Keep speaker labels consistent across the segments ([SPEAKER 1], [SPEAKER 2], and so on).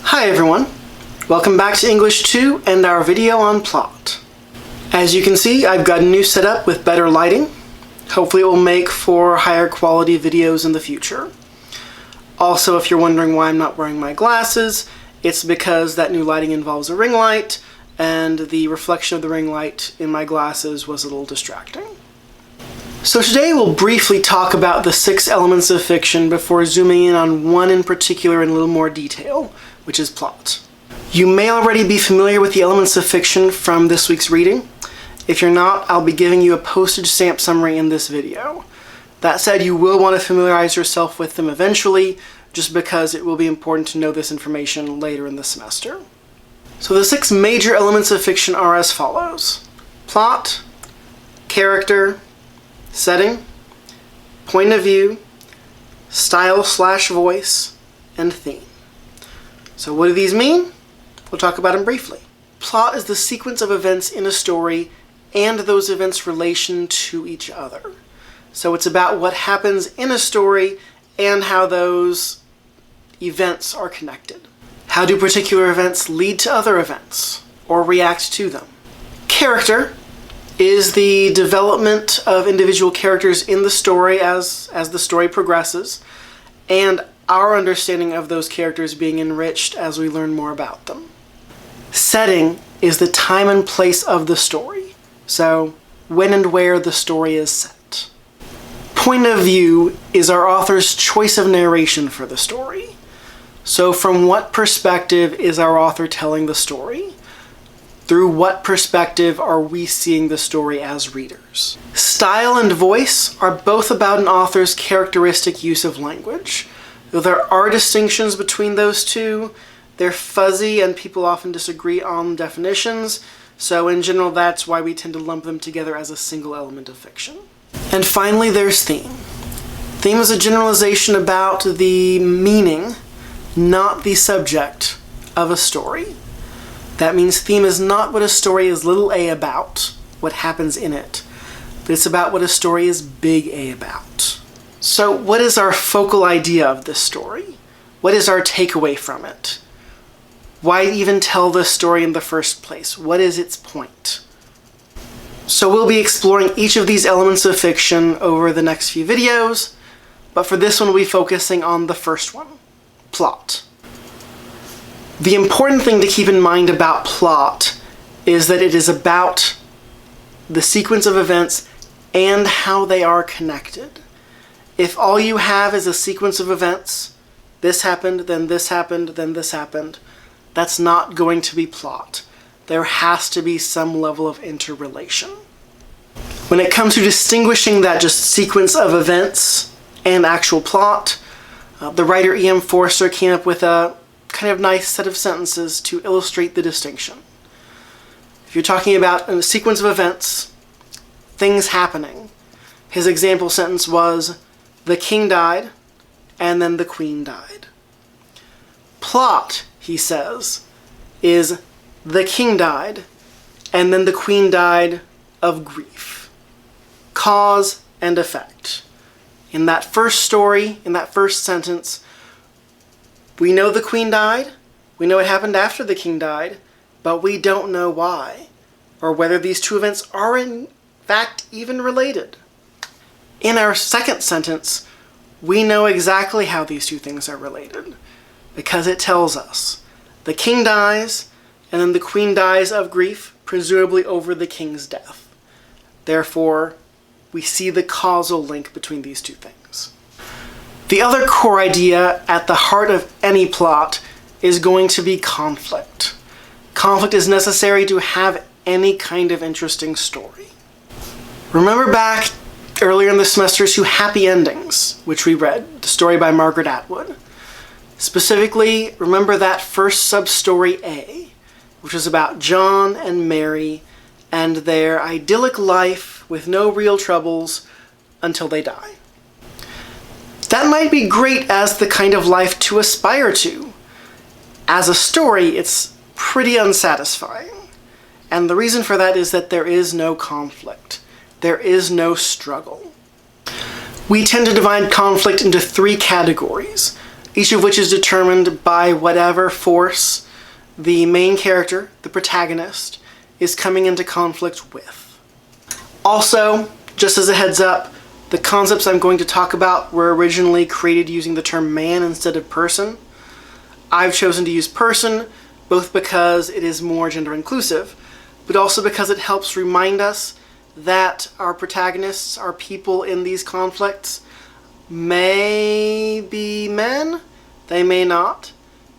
[SPEAKER 1] Hi everyone, welcome back to English 2 and our video on plot. As you can see, I've got a new setup with better lighting. Hopefully it will make for higher quality videos in the future. Also, if you're wondering why I'm not wearing my glasses, it's because that new lighting involves a ring light, and the reflection of the ring light in my glasses was a little distracting. So today we'll briefly talk about the 6 elements of fiction before zooming in on one in particular in a little more detail, which is plot. You may already be familiar with the elements of fiction from this week's reading. If you're not, I'll be giving you a postage stamp summary in this video. That said, you will want to familiarize yourself with them eventually, just because it will be important to know this information later in the semester. So the 6 major elements of fiction are as follows: plot, character, setting, point of view, style/voice, and theme. So what do these mean? We'll talk about them briefly. Plot is the sequence of events in a story and those events' relation to each other. So it's about what happens in a story and how those events are connected. How do particular events lead to other events or react to them? Character is the development of individual characters in the story as the story progresses, and our understanding of those characters being enriched as we learn more about them. Setting is the time and place of the story, so when and where the story is set. Point of view is our author's choice of narration for the story. So from what perspective is our author telling the story? Through what perspective are we seeing the story as readers? Style and voice are both about an author's characteristic use of language. Though there are distinctions between those two, they're fuzzy and people often disagree on definitions, so in general that's why we tend to lump them together as a single element of fiction. And finally there's theme. Theme is a generalization about the meaning, not the subject, of a story. That means theme is not what a story is little a about, what happens in it, but it's about what a story is big A about. So what is our focal idea of this story? What is our takeaway from it? Why even tell this story in the first place? What is its point? So we'll be exploring each of these elements of fiction over the next few videos, but for this one we'll be focusing on the first one, plot. The important thing to keep in mind about plot is that it is about the sequence of events and how they are connected. If all you have is a sequence of events, this happened, then this happened, then this happened, that's not going to be plot. There has to be some level of interrelation. When it comes to distinguishing that just sequence of events and actual plot, the writer E.M. Forster came up with a kind of nice set of sentences to illustrate the distinction. If you're talking about a sequence of events, things happening, his example sentence was, "The king died, and then the queen died." Plot, he says, is the king died, and then the queen died of grief. Cause and effect. In that first story, in that first sentence, we know the queen died, we know it happened after the king died, but we don't know why, or whether these two events are in fact even related. In our second sentence, we know exactly how these two things are related, because it tells us the king dies, and then the queen dies of grief, presumably over the king's death. Therefore, we see the causal link between these two things. The other core idea at the heart of any plot is going to be conflict. Conflict is necessary to have any kind of interesting story. Remember back earlier in the semester to Happy Endings, which we read, the story by Margaret Atwood. Specifically, remember that first sub-story A, which is about John and Mary and their idyllic life with no real troubles until they die. That might be great as the kind of life to aspire to. As a story, it's pretty unsatisfying. And the reason for that is that there is no conflict. There is no struggle. We tend to divide conflict into 3 categories: each of which is determined by whatever force the main character, the protagonist, is coming into conflict with. Also, just as a heads up, the concepts I'm going to talk about were originally created using the term man instead of person. I've chosen to use person, both because it is more gender inclusive, but also because it helps remind us that our protagonists, our people in these conflicts, may be men, they may not.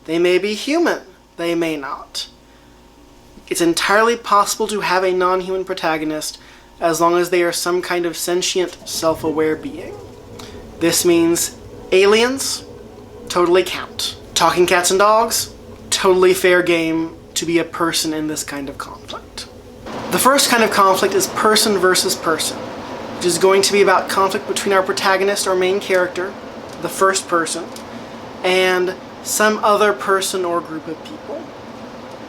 [SPEAKER 1] They may be human, they may not. It's entirely possible to have a non-human protagonist as long as they are some kind of sentient, self-aware being. This means aliens totally count. Talking cats and dogs, totally fair game to be a person in this kind of conflict. The first kind of conflict is person versus person, which is going to be about conflict between our protagonist, our main character, the first person, and some other person or group of people.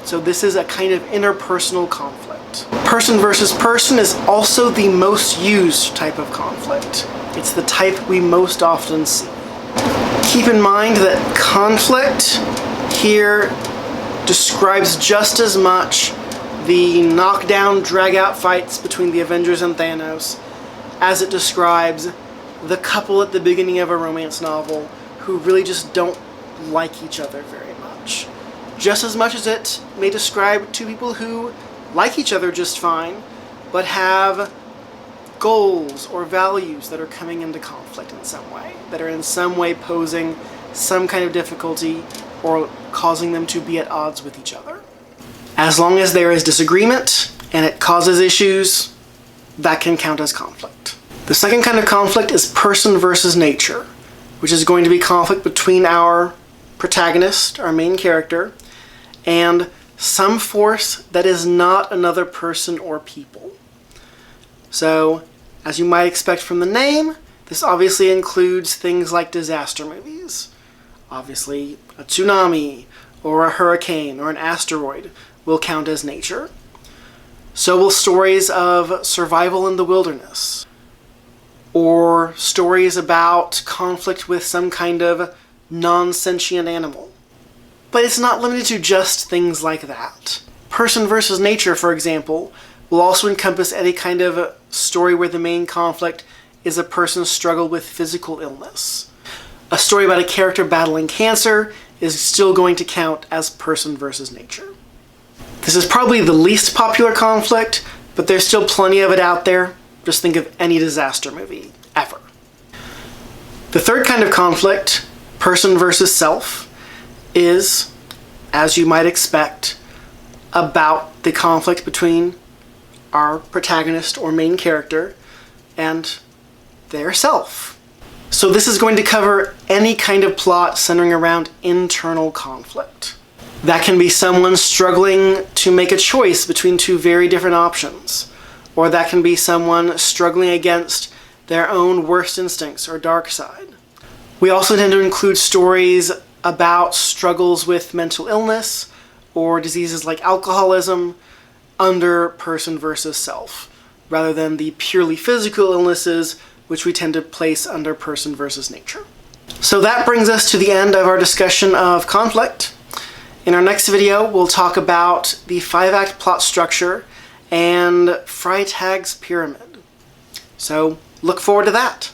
[SPEAKER 1] So this is a kind of interpersonal conflict. Person versus person is also the most used type of conflict. It's the type we most often see. Keep in mind that conflict here describes just as much the knockdown, drag-out fights between the Avengers and Thanos as it describes the couple at the beginning of a romance novel who really just don't like each other very much. Just as much as it may describe two people who like each other just fine, but have goals or values that are coming into conflict in some way, that are in some way posing some kind of difficulty or causing them to be at odds with each other. As long as there is disagreement and it causes issues, that can count as conflict. The second kind of conflict is person versus nature, which is going to be conflict between our protagonist, our main character, and some force that is not another person or people. So, as you might expect from the name, this obviously includes things like disaster movies. Obviously, a tsunami, or a hurricane, or an asteroid will count as nature. So will stories of survival in the wilderness, or stories about conflict with some kind of non-sentient animal. But it's not limited to just things like that. Person versus nature, for example, will also encompass any kind of story where the main conflict is a person's struggle with physical illness. A story about a character battling cancer is still going to count as person versus nature. This is probably the least popular conflict, but there's still plenty of it out there. Just think of any disaster movie, ever. The third kind of conflict, person versus self, is, as you might expect, about the conflict between our protagonist or main character and their self. So this is going to cover any kind of plot centering around internal conflict. That can be someone struggling to make a choice between two very different options, or that can be someone struggling against their own worst instincts or dark side. We also tend to include stories about struggles with mental illness or diseases like alcoholism under person versus self, rather than the purely physical illnesses which we tend to place under person versus nature. So that brings us to the end of our discussion of conflict. In our next video, we'll talk about the 5-act plot structure and Freytag's pyramid. So look forward to that.